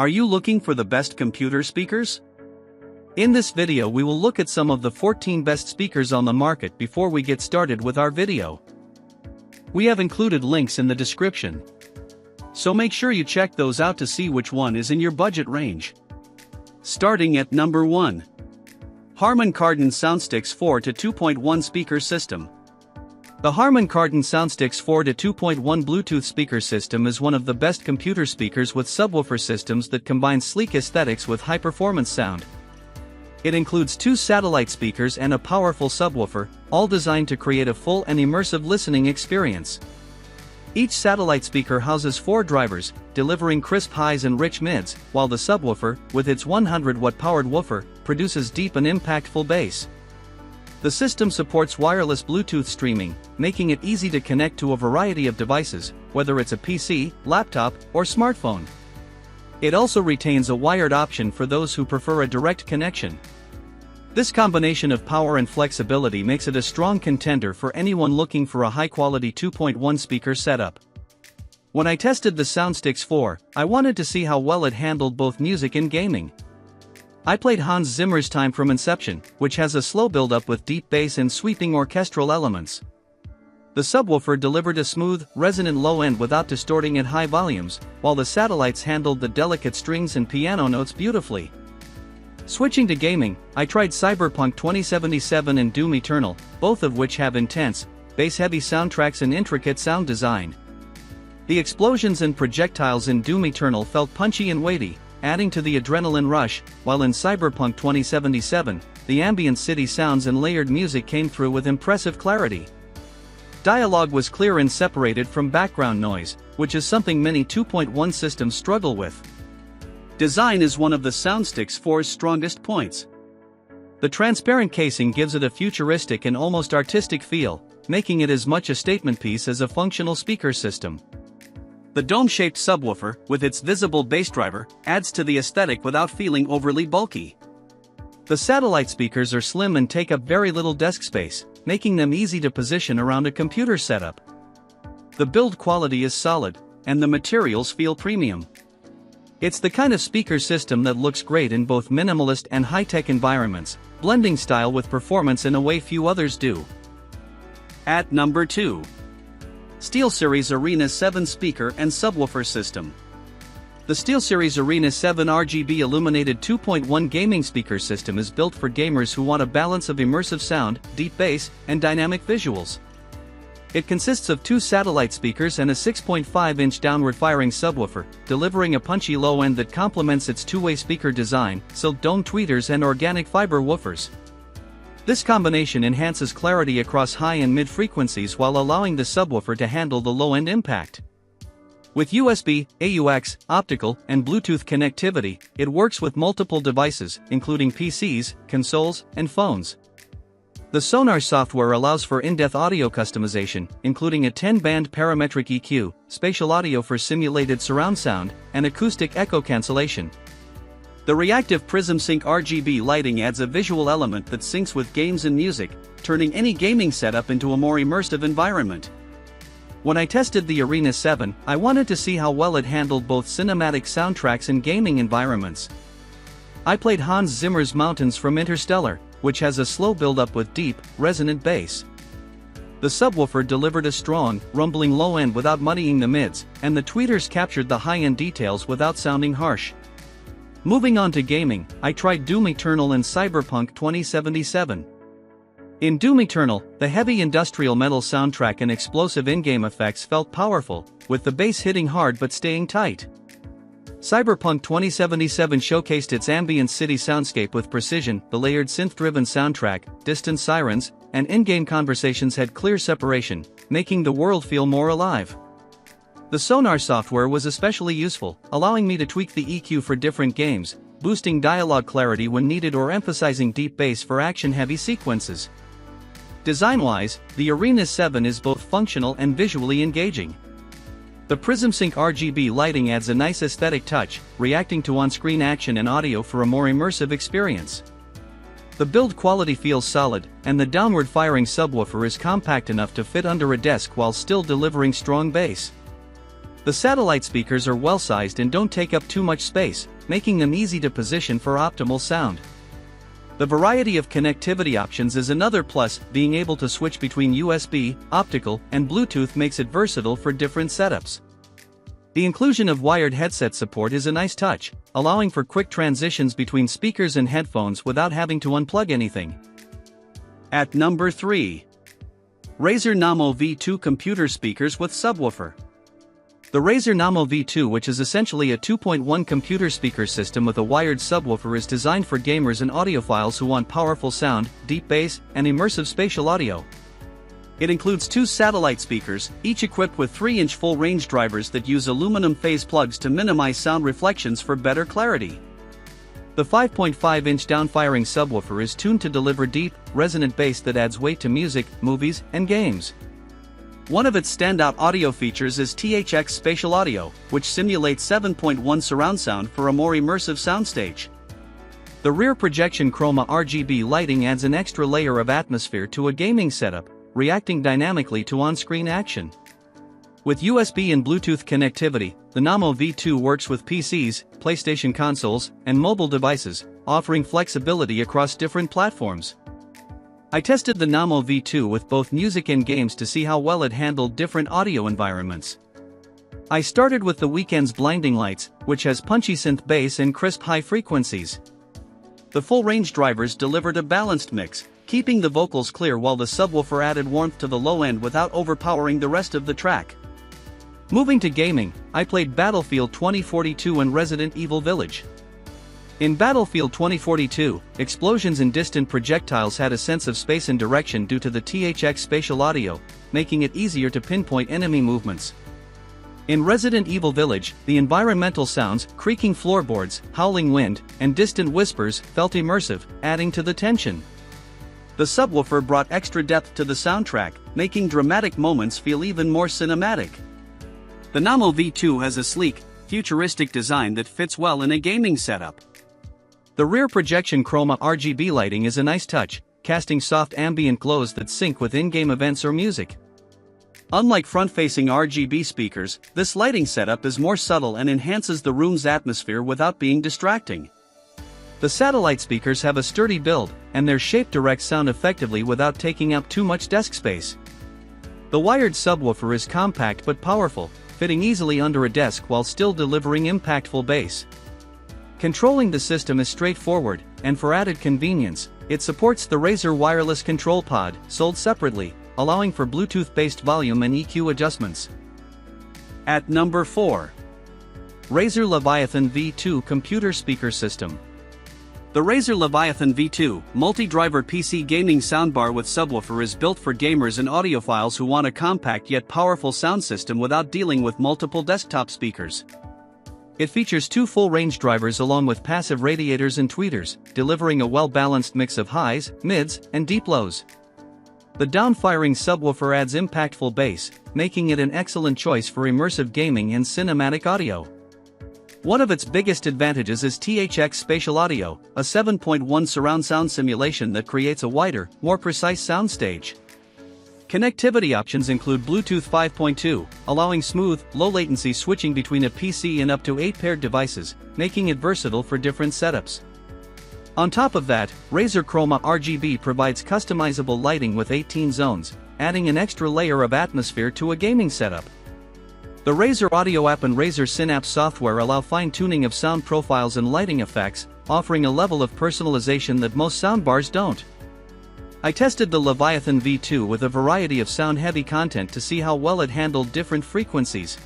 Are you looking for the best computer speakers? In this video we will look at some of the 14 best speakers on the market before we get started with our video. We have included links in the description, so make sure you check those out to see which one is in your budget range. Starting at number 1. Harman Kardon SoundSticks 4 to 2.1 speaker system. The Harman Kardon SoundSticks 4 to 2.1 Bluetooth speaker system is one of the best computer speakers with subwoofer systems that combine sleek aesthetics with high-performance sound. It includes 2 satellite speakers and a powerful subwoofer, all designed to create a full and immersive listening experience. Each satellite speaker houses 4 drivers, delivering crisp highs and rich mids, while the subwoofer, with its 100-watt powered woofer, produces deep and impactful bass. The system supports wireless Bluetooth streaming, making it easy to connect to a variety of devices, whether it's a PC, laptop, or smartphone. It also retains a wired option for those who prefer a direct connection. This combination of power and flexibility makes it a strong contender for anyone looking for a high-quality 2.1 speaker setup. When I tested the SoundSticks 4, I wanted to see how well it handled both music and gaming. I played Hans Zimmer's Time from Inception, which has a slow build-up with deep bass and sweeping orchestral elements. The subwoofer delivered a smooth, resonant low end without distorting at high volumes, while the satellites handled the delicate strings and piano notes beautifully. Switching to gaming, I tried Cyberpunk 2077 and Doom Eternal, both of which have intense, bass-heavy soundtracks and intricate sound design. The explosions and projectiles in Doom Eternal felt punchy and weighty, adding to the adrenaline rush, while in Cyberpunk 2077, the ambient city sounds and layered music came through with impressive clarity. Dialogue was clear and separated from background noise, which is something many 2.1 systems struggle with. Design is one of the SoundSticks 4's strongest points. The transparent casing gives it a futuristic and almost artistic feel, making it as much a statement piece as a functional speaker system. The dome-shaped subwoofer, with its visible bass driver, adds to the aesthetic without feeling overly bulky. The satellite speakers are slim and take up very little desk space, making them easy to position around a computer setup. The build quality is solid, and the materials feel premium. It's the kind of speaker system that looks great in both minimalist and high-tech environments, blending style with performance in a way few others do. At number 2. SteelSeries Arena 7 Speaker and Subwoofer System. The SteelSeries Arena 7 RGB Illuminated 2.1 gaming speaker system is built for gamers who want a balance of immersive sound, deep bass, and dynamic visuals. It consists of 2 satellite speakers and a 6.5-inch downward-firing subwoofer, delivering a punchy low end that complements its two-way speaker design, silk dome tweeters and organic fiber woofers. This combination enhances clarity across high and mid frequencies while allowing the subwoofer to handle the low-end impact. With USB, AUX, optical, and Bluetooth connectivity, it works with multiple devices, including PCs, consoles, and phones. The Sonar software allows for in-depth audio customization, including a 10-band parametric EQ, spatial audio for simulated surround sound, and acoustic echo cancellation. The reactive Prism Sync RGB lighting adds a visual element that syncs with games and music, turning any gaming setup into a more immersive environment. When I tested the Arena 7, I wanted to see how well it handled both cinematic soundtracks and gaming environments. I played Hans Zimmer's Mountains from Interstellar, which has a slow build-up with deep, resonant bass. The subwoofer delivered a strong, rumbling low end without muddying the mids, and the tweeters captured the high-end details without sounding harsh. Moving on to gaming, I tried Doom Eternal and Cyberpunk 2077. In Doom Eternal, the heavy industrial metal soundtrack and explosive in-game effects felt powerful, with the bass hitting hard but staying tight. Cyberpunk 2077 showcased its ambient city soundscape with precision. The layered synth-driven soundtrack, distant sirens, and in-game conversations had clear separation, making the world feel more alive. The Sonar software was especially useful, allowing me to tweak the EQ for different games, boosting dialogue clarity when needed or emphasizing deep bass for action-heavy sequences. Design-wise, the Arena 7 is both functional and visually engaging. The Prism Sync RGB lighting adds a nice aesthetic touch, reacting to on-screen action and audio for a more immersive experience. The build quality feels solid, and the downward-firing subwoofer is compact enough to fit under a desk while still delivering strong bass. The satellite speakers are well-sized and don't take up too much space, making them easy to position for optimal sound. The variety of connectivity options is another plus. Being able to switch between USB, optical, and Bluetooth makes it versatile for different setups. The inclusion of wired headset support is a nice touch, allowing for quick transitions between speakers and headphones without having to unplug anything. At number 3. Razer Nommo V2 Computer Speakers with Subwoofer. The Razer Nommo V2, which is essentially a 2.1 computer speaker system with a wired subwoofer, is designed for gamers and audiophiles who want powerful sound, deep bass, and immersive spatial audio. It includes 2 satellite speakers, each equipped with 3-inch full-range drivers that use aluminum phase plugs to minimize sound reflections for better clarity. The 5.5-inch downfiring subwoofer is tuned to deliver deep, resonant bass that adds weight to music, movies, and games. One of its standout audio features is THX Spatial Audio, which simulates 7.1 surround sound for a more immersive soundstage. The rear projection chroma RGB lighting adds an extra layer of atmosphere to a gaming setup, reacting dynamically to on-screen action. With USB and Bluetooth connectivity, the Nommo V2 works with PCs, PlayStation consoles, and mobile devices, offering flexibility across different platforms. I tested the Nommo V2 with both music and games to see how well it handled different audio environments. I started with The Weeknd's Blinding Lights, which has punchy synth bass and crisp high frequencies. The full-range drivers delivered a balanced mix, keeping the vocals clear while the subwoofer added warmth to the low end without overpowering the rest of the track. Moving to gaming, I played Battlefield 2042 and Resident Evil Village. In Battlefield 2042, explosions and distant projectiles had a sense of space and direction due to the THX spatial audio, making it easier to pinpoint enemy movements. In Resident Evil Village, the environmental sounds, creaking floorboards, howling wind, and distant whispers felt immersive, adding to the tension. The subwoofer brought extra depth to the soundtrack, making dramatic moments feel even more cinematic. The Nommo V2 has a sleek, futuristic design that fits well in a gaming setup. The rear projection chroma RGB lighting is a nice touch, casting soft ambient glows that sync with in-game events or music. Unlike front-facing RGB speakers, this lighting setup is more subtle and enhances the room's atmosphere without being distracting. The satellite speakers have a sturdy build, and their shape directs sound effectively without taking up too much desk space. The wired subwoofer is compact but powerful, fitting easily under a desk while still delivering impactful bass. Controlling the system is straightforward, and for added convenience, it supports the Razer Wireless Control Pod, sold separately, allowing for Bluetooth-based volume and EQ adjustments. At number 4. Razer Leviathan V2 Computer Speaker System. The Razer Leviathan V2 multi-driver PC gaming soundbar with subwoofer is built for gamers and audiophiles who want a compact yet powerful sound system without dealing with multiple desktop speakers. It features 2 full-range drivers along with passive radiators and tweeters, delivering a well-balanced mix of highs, mids, and deep lows. The downfiring subwoofer adds impactful bass, making it an excellent choice for immersive gaming and cinematic audio. One of its biggest advantages is THX Spatial Audio, a 7.1 surround sound simulation that creates a wider, more precise soundstage. Connectivity options include Bluetooth 5.2, allowing smooth, low-latency switching between a PC and up to 8 paired devices, making it versatile for different setups. On top of that, Razer Chroma RGB provides customizable lighting with 18 zones, adding an extra layer of atmosphere to a gaming setup. The Razer Audio app and Razer Synapse software allow fine-tuning of sound profiles and lighting effects, offering a level of personalization that most soundbars don't. I tested the Leviathan V2 with a variety of sound-heavy content to see how well it handled different frequencies.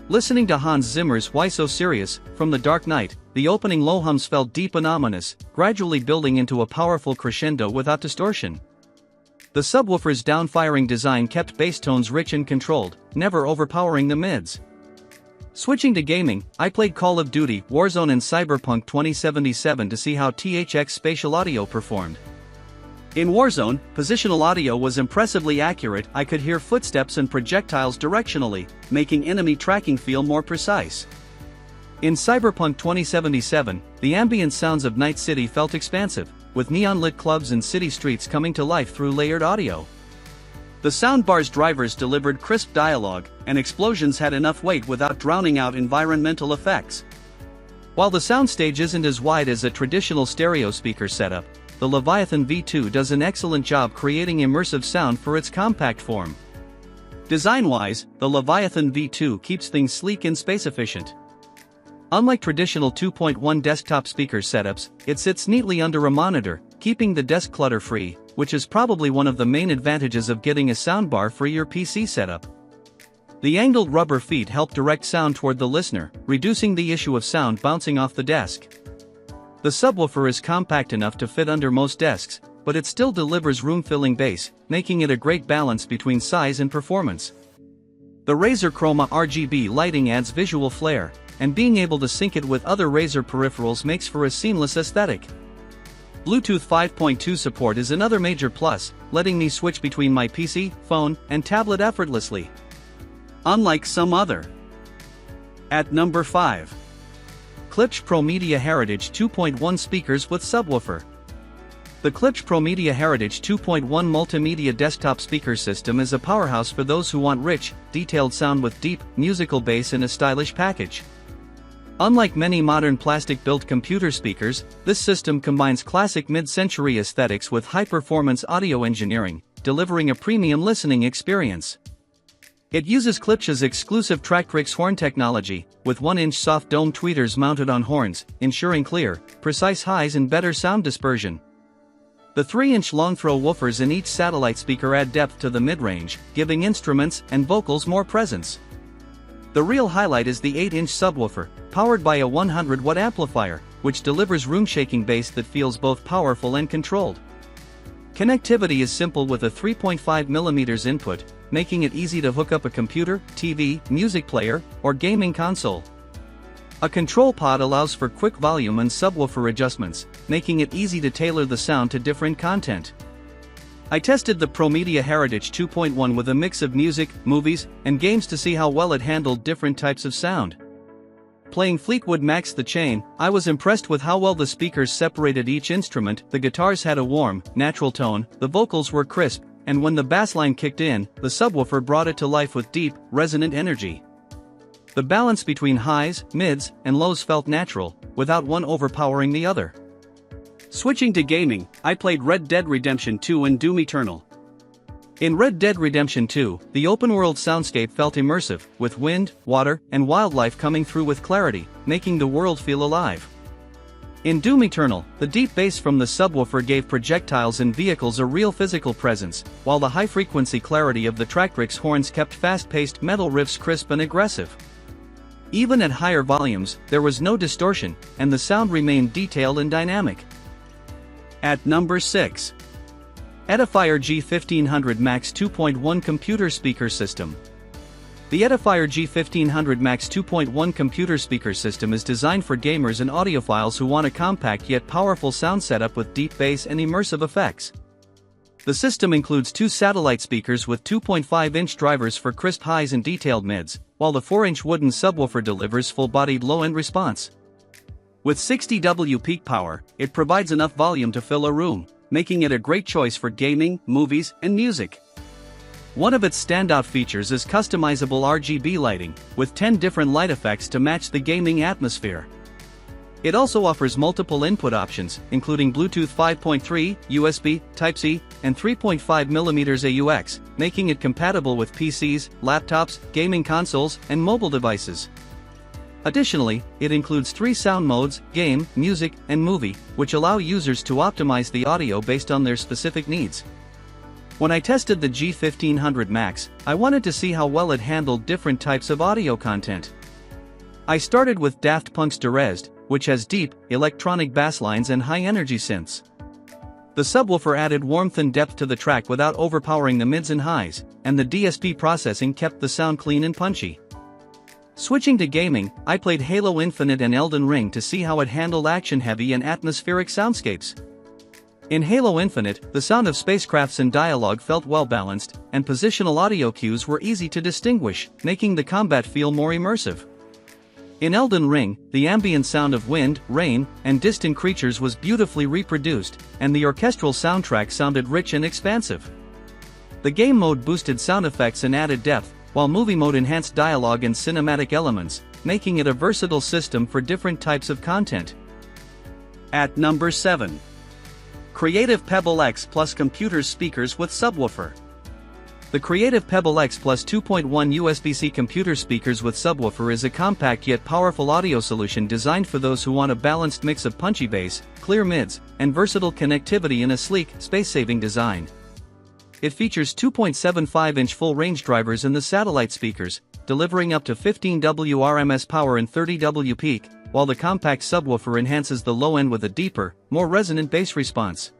Listening to Hans Zimmer's Why So Serious, from The Dark Knight, the opening low hums felt deep and ominous, gradually building into a powerful crescendo without distortion. The subwoofer's downfiring design kept bass tones rich and controlled, never overpowering the mids. Switching to gaming, I played Call of Duty, Warzone and Cyberpunk 2077 to see how THX Spatial Audio performed. In Warzone, positional audio was impressively accurate. I could hear footsteps and projectiles directionally, making enemy tracking feel more precise. In Cyberpunk 2077, the ambient sounds of Night City felt expansive, with neon-lit clubs and city streets coming to life through layered audio. The soundbar's drivers delivered crisp dialogue, and explosions had enough weight without drowning out environmental effects. While the soundstage isn't as wide as a traditional stereo speaker setup, the Leviathan V2 does an excellent job creating immersive sound for its compact form. Design-wise, the Leviathan V2 keeps things sleek and space-efficient. Unlike traditional 2.1 desktop speaker setups, it sits neatly under a monitor, keeping the desk clutter-free, which is probably one of the main advantages of getting a soundbar for your PC setup. The angled rubber feet help direct sound toward the listener, reducing the issue of sound bouncing off the desk. The subwoofer is compact enough to fit under most desks, but it still delivers room-filling bass, making it a great balance between size and performance. The Razer Chroma RGB lighting adds visual flair, and being able to sync it with other Razer peripherals makes for a seamless aesthetic. Bluetooth 5.2 support is another major plus, letting me switch between my PC, phone, and tablet effortlessly. Unlike some other. At number 5. Klipsch ProMedia Heritage 2.1 speakers with subwoofer. The Klipsch ProMedia Heritage 2.1 multimedia desktop speaker system is a powerhouse for those who want rich, detailed sound with deep, musical bass in a stylish package. Unlike many modern plastic-built computer speakers, this system combines classic mid-century aesthetics with high-performance audio engineering, delivering a premium listening experience. It uses Klipsch's exclusive Tractrix horn technology, with 1-inch soft dome tweeters mounted on horns, ensuring clear, precise highs and better sound dispersion. The 3-inch long-throw woofers in each satellite speaker add depth to the mid-range, giving instruments and vocals more presence. The real highlight is the 8-inch subwoofer, powered by a 100-watt amplifier, which delivers room-shaking bass that feels both powerful and controlled. Connectivity is simple with a 3.5mm input, making it easy to hook up a computer, TV, music player, or gaming console. A control pod allows for quick volume and subwoofer adjustments, making it easy to tailor the sound to different content. I tested the ProMedia Heritage 2.1 with a mix of music, movies, and games to see how well it handled different types of sound. Playing Fleetwood Mac's The Chain, I was impressed with how well the speakers separated each instrument. The guitars had a warm, natural tone, the vocals were crisp, and when the bassline kicked in, the subwoofer brought it to life with deep, resonant energy. The balance between highs, mids, and lows felt natural, without one overpowering the other. Switching to gaming, I played Red Dead Redemption 2 and Doom Eternal. In Red Dead Redemption 2, the open-world soundscape felt immersive, with wind, water, and wildlife coming through with clarity, making the world feel alive. In Doom Eternal, the deep bass from the subwoofer gave projectiles and vehicles a real physical presence, while the high-frequency clarity of the Tractrix horns kept fast-paced metal riffs crisp and aggressive. Even at higher volumes, there was no distortion, and the sound remained detailed and dynamic. At number 6. Edifier G1500 Max 2.1 Computer Speaker System. The Edifier G1500 Max 2.1 computer speaker system is designed for gamers and audiophiles who want a compact yet powerful sound setup with deep bass and immersive effects. The system includes 2 satellite speakers with 2.5-inch drivers for crisp highs and detailed mids, while the 4-inch wooden subwoofer delivers full-bodied low-end response. With 60W peak power, it provides enough volume to fill a room, making it a great choice for gaming, movies, and music. One of its standout features is customizable RGB lighting, with 10 different light effects to match the gaming atmosphere. It also offers multiple input options, including Bluetooth 5.3, USB, Type-C, and 3.5mm AUX, making it compatible with PCs, laptops, gaming consoles, and mobile devices. Additionally, it includes 3 sound modes: game, music, and movie, which allow users to optimize the audio based on their specific needs. When I tested the G1500 Max, I wanted to see how well it handled different types of audio content. I started with Daft Punk's Derezed, which has deep, electronic basslines and high-energy synths. The subwoofer added warmth and depth to the track without overpowering the mids and highs, and the DSP processing kept the sound clean and punchy. Switching to gaming, I played Halo Infinite and Elden Ring to see how it handled action-heavy and atmospheric soundscapes. In Halo Infinite, the sound of spacecrafts and dialogue felt well-balanced, and positional audio cues were easy to distinguish, making the combat feel more immersive. In Elden Ring, the ambient sound of wind, rain, and distant creatures was beautifully reproduced, and the orchestral soundtrack sounded rich and expansive. The game mode boosted sound effects and added depth, while movie mode enhanced dialogue and cinematic elements, making it a versatile system for different types of content. At number 7. Creative Pebble X Plus Computer Speakers with Subwoofer. The Creative Pebble X Plus 2.1 USB-C computer speakers with subwoofer is a compact yet powerful audio solution designed for those who want a balanced mix of punchy bass, clear mids, and versatile connectivity in a sleek, space-saving design. It features 2.75-inch full-range drivers in the satellite speakers, delivering up to 15 W RMS power and 30 W peak, while the compact subwoofer enhances the low end with a deeper, more resonant bass response.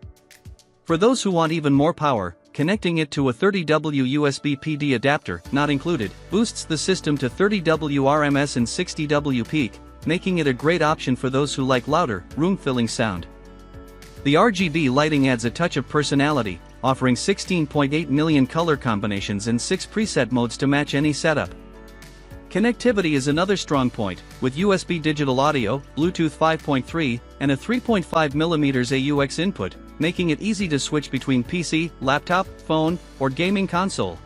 For those who want even more power, connecting it to a 30W USB PD adapter, not included, boosts the system to 30 W RMS and 60 W peak, making it a great option for those who like louder, room-filling sound. The RGB lighting adds a touch of personality, offering 16.8 million color combinations and 6 preset modes to match any setup. Connectivity is another strong point, with USB digital audio, Bluetooth 5.3, and a 3.5mm AUX input, making it easy to switch between PC, laptop, phone, or gaming console.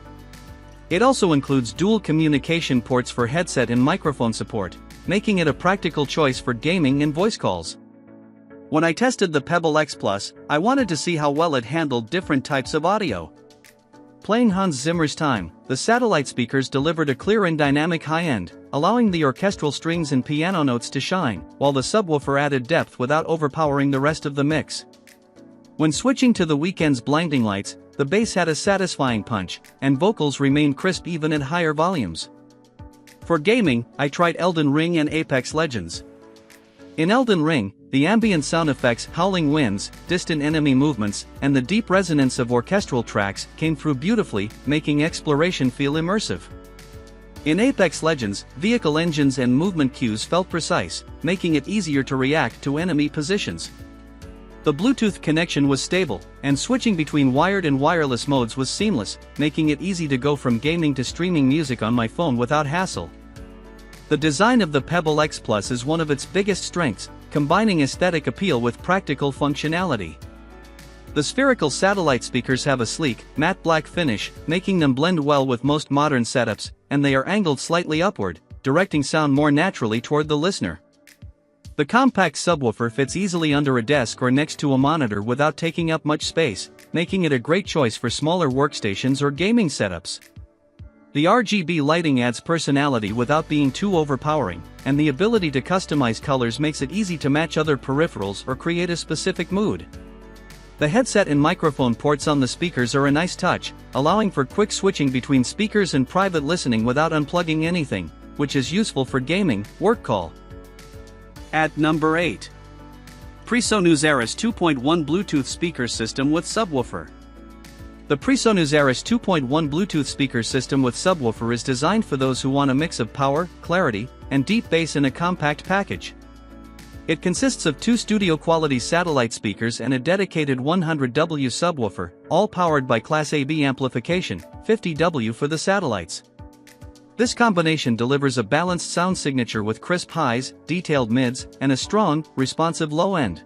It also includes dual communication ports for headset and microphone support, making it a practical choice for gaming and voice calls. When I tested the Pebble X Plus, I wanted to see how well it handled different types of audio. Playing Hans Zimmer's Time, the satellite speakers delivered a clear and dynamic high end, allowing the orchestral strings and piano notes to shine, while the subwoofer added depth without overpowering the rest of the mix. When switching to The Weeknd's Blinding Lights, the bass had a satisfying punch, and vocals remained crisp even at higher volumes. For gaming, I tried Elden Ring and Apex Legends. In Elden Ring, the ambient sound effects, howling winds, distant enemy movements, and the deep resonance of orchestral tracks came through beautifully, making exploration feel immersive. In Apex Legends, vehicle engines and movement cues felt precise, making it easier to react to enemy positions. The Bluetooth connection was stable, and switching between wired and wireless modes was seamless, making it easy to go from gaming to streaming music on my phone without hassle. The design of the Pebble X Plus is one of its biggest strengths, combining aesthetic appeal with practical functionality. The spherical satellite speakers have a sleek, matte black finish, making them blend well with most modern setups, and they are angled slightly upward, directing sound more naturally toward the listener. The compact subwoofer fits easily under a desk or next to a monitor without taking up much space, making it a great choice for smaller workstations or gaming setups. The RGB lighting adds personality without being too overpowering, and the ability to customize colors makes it easy to match other peripherals or create a specific mood. The headset and microphone ports on the speakers are a nice touch, allowing for quick switching between speakers and private listening without unplugging anything, which is useful for gaming, work call. At number 8. PreSonus Eris 2.1 Bluetooth speaker system with subwoofer. The PreSonus Eris 2.1 Bluetooth speaker system with subwoofer is designed for those who want a mix of power, clarity, and deep bass in a compact package. It consists of 2 studio-quality satellite speakers and a dedicated 100W subwoofer, all powered by Class AB amplification, 50W for the satellites. This combination delivers a balanced sound signature with crisp highs, detailed mids, and a strong, responsive low end.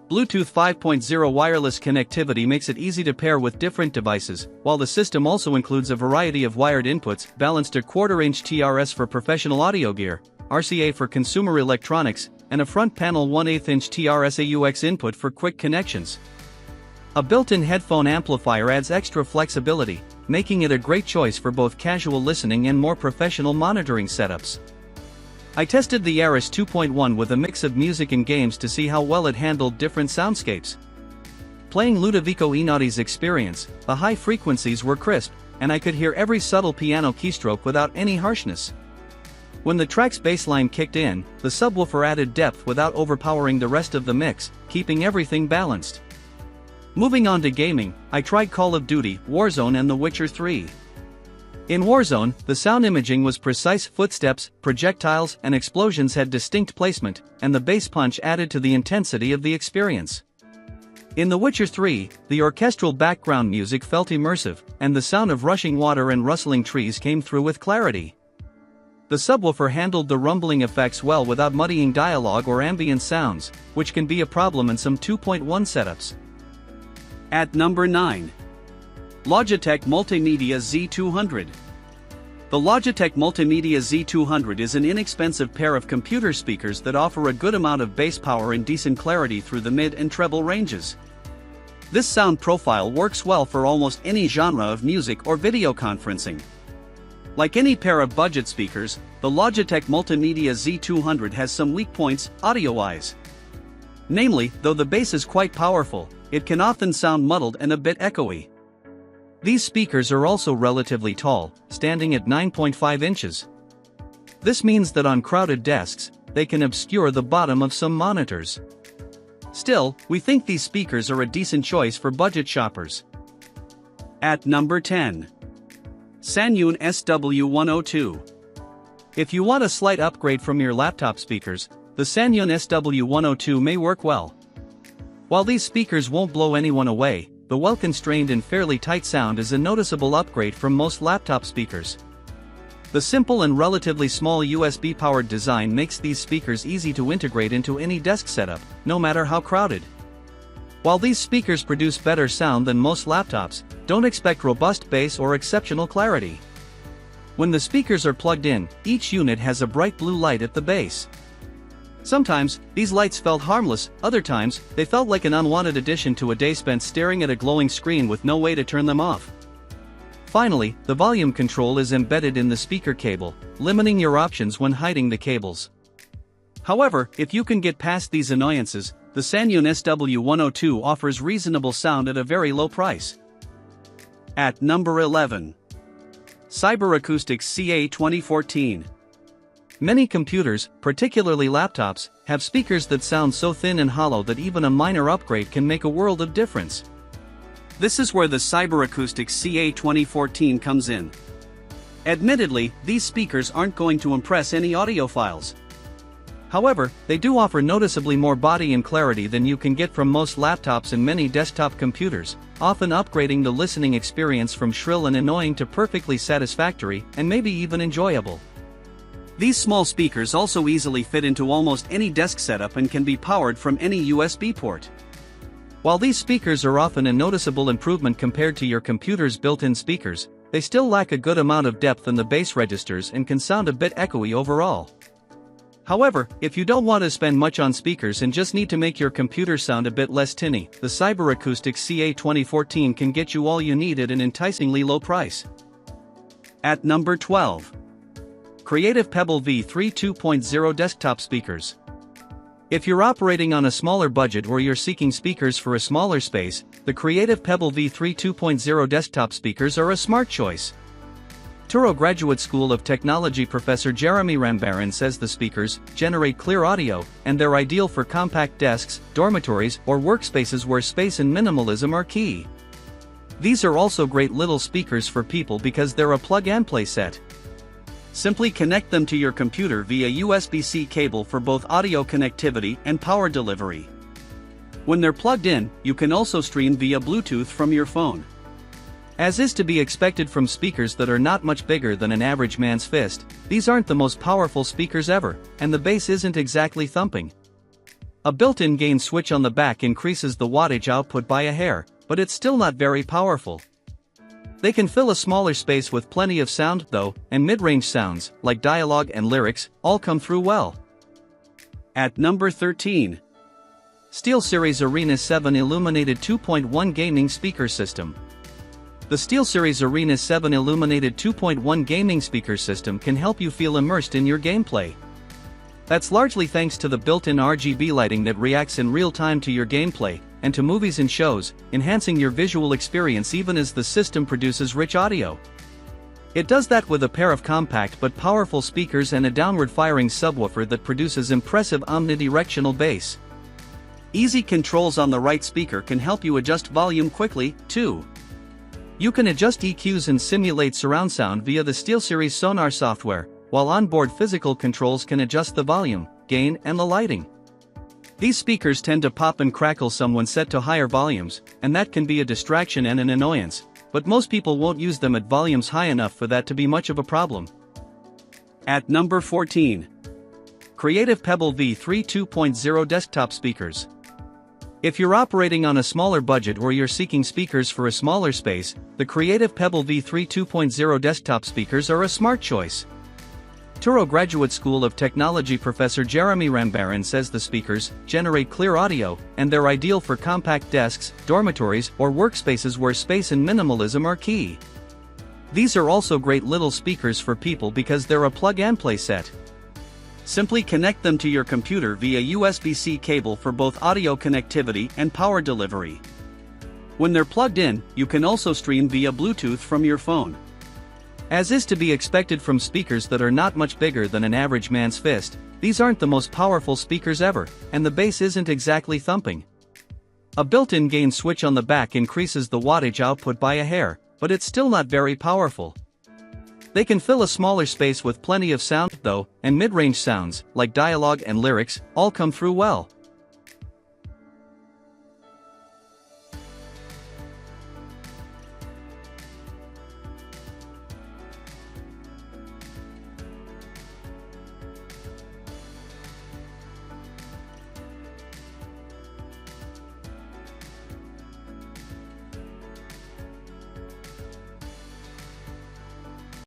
Bluetooth 5.0 wireless connectivity makes it easy to pair with different devices, while the system also includes a variety of wired inputs, balanced a 1/4-inch TRS for professional audio gear, RCA for consumer electronics, and a front panel 1/8-inch TRS AUX input for quick connections. A built-in headphone amplifier adds extra flexibility, making it a great choice for both casual listening and more professional monitoring setups. I tested the Eris 2.1 with a mix of music and games to see how well it handled different soundscapes. Playing Ludovico Einaudí's Experience, the high frequencies were crisp, and I could hear every subtle piano keystroke without any harshness. When the track's bassline kicked in, the subwoofer added depth without overpowering the rest of the mix, keeping everything balanced. Moving on to gaming, I tried Call of Duty, Warzone and The Witcher 3. In Warzone, the sound imaging was precise, footsteps, projectiles, and explosions had distinct placement, and the bass punch added to the intensity of the experience. In The Witcher 3, the orchestral background music felt immersive, and the sound of rushing water and rustling trees came through with clarity. The subwoofer handled the rumbling effects well without muddying dialogue or ambient sounds, which can be a problem in some 2.1 setups. At number 9. Logitech Multimedia Z200. The Logitech Multimedia Z200 is an inexpensive pair of computer speakers that offer a good amount of bass power and decent clarity through the mid and treble ranges. This sound profile works well for almost any genre of music or video conferencing. Like any pair of budget speakers, the Logitech Multimedia Z200 has some weak points, audio-wise. Namely, though the bass is quite powerful, it can often sound muddled and a bit echoey. These speakers are also relatively tall, standing at 9.5 inches. This means that on crowded desks, they can obscure the bottom of some monitors. Still, we think these speakers are a decent choice for budget shoppers. At number 10. Sanyun SW102. If you want a slight upgrade from your laptop speakers, the Sanyun SW102 may work well. While these speakers won't blow anyone away, the well-constrained and fairly tight sound is a noticeable upgrade from most laptop speakers. The simple and relatively small USB-powered design makes these speakers easy to integrate into any desk setup, no matter how crowded. While these speakers produce better sound than most laptops, don't expect robust bass or exceptional clarity. When the speakers are plugged in, each unit has a bright blue light at the base. Sometimes, these lights felt harmless, other times, they felt like an unwanted addition to a day spent staring at a glowing screen with no way to turn them off. Finally, the volume control is embedded in the speaker cable, limiting your options when hiding the cables. However, if you can get past these annoyances, the Sanyun SW102 offers reasonable sound at a very low price. At number 11. Acoustics CA 2014. Many computers, particularly laptops, have speakers that sound so thin and hollow that even a minor upgrade can make a world of difference. This is where the Acoustics CA 2014 comes in. Admittedly, these speakers aren't going to impress any audiophiles. However, they do offer noticeably more body and clarity than you can get from most laptops and many desktop computers, often upgrading the listening experience from shrill and annoying to perfectly satisfactory and maybe even enjoyable. These small speakers also easily fit into almost any desk setup and can be powered from any USB port. While these speakers are often a noticeable improvement compared to your computer's built-in speakers, they still lack a good amount of depth in the bass registers and can sound a bit echoey overall. However, if you don't want to spend much on speakers and just need to make your computer sound a bit less tinny, the Acoustics CA 2014 can get you all you need at an enticingly low price. At number 12. Creative Pebble V3 2.0 Desktop Speakers. If you're operating on a smaller budget or you're seeking speakers for a smaller space, the Creative Pebble V3 2.0 desktop speakers are a smart choice. Truro Graduate School of Technology professor Jeremy Rambaran says the speakers generate clear audio, and they're ideal for compact desks, dormitories, or workspaces where space and minimalism are key. These are also great little speakers for people because they're a plug-and-play set. Simply connect them to your computer via USB-C cable for both audio connectivity and power delivery. When they're plugged in, you can also stream via Bluetooth from your phone. As is to be expected from speakers that are not much bigger than an average man's fist, these aren't the most powerful speakers ever, and the bass isn't exactly thumping. A built-in gain switch on the back increases the wattage output by a hair, but it's still not very powerful. They can fill a smaller space with plenty of sound, though, and mid-range sounds, like dialogue and lyrics, all come through well. At number 13. SteelSeries Arena 7 Illuminated 2.1 Gaming Speaker System. The SteelSeries Arena 7 Illuminated 2.1 Gaming Speaker System can help you feel immersed in your gameplay. That's largely thanks to the built-in RGB lighting that reacts in real time to your gameplay, and to movies and shows, enhancing your visual experience even as the system produces rich audio. It does that with a pair of compact but powerful speakers and a downward-firing subwoofer that produces impressive omnidirectional bass. Easy controls on the right speaker can help you adjust volume quickly, too. You can adjust EQs and simulate surround sound via the SteelSeries Sonar software, while onboard physical controls can adjust the volume, gain, and the lighting. These speakers tend to pop and crackle some when set to higher volumes, and that can be a distraction and an annoyance, but most people won't use them at volumes high enough for that to be much of a problem. At number 14. Creative Pebble V3 2.0 Desktop Speakers. If you're operating on a smaller budget or you're seeking speakers for a smaller space, the creative Pebble V3 2.0 desktop speakers are a smart choice. Truro Graduate School of Technology professor Jeremy Rambaran says the speakers generate clear audio, and they're ideal for compact desks, dormitories, or workspaces where space and minimalism are key. These are also great little speakers for people because they're a plug-and-play set. Simply connect them to your computer via USB-C cable for both audio connectivity and power delivery. When they're plugged in, you can also stream via Bluetooth from your phone. As is to be expected from speakers that are not much bigger than an average man's fist, these aren't the most powerful speakers ever, and the bass isn't exactly thumping. A built-in gain switch on the back increases the wattage output by a hair, but it's still not very powerful. They can fill a smaller space with plenty of sound, though, and mid-range sounds, like dialogue and lyrics, all come through well.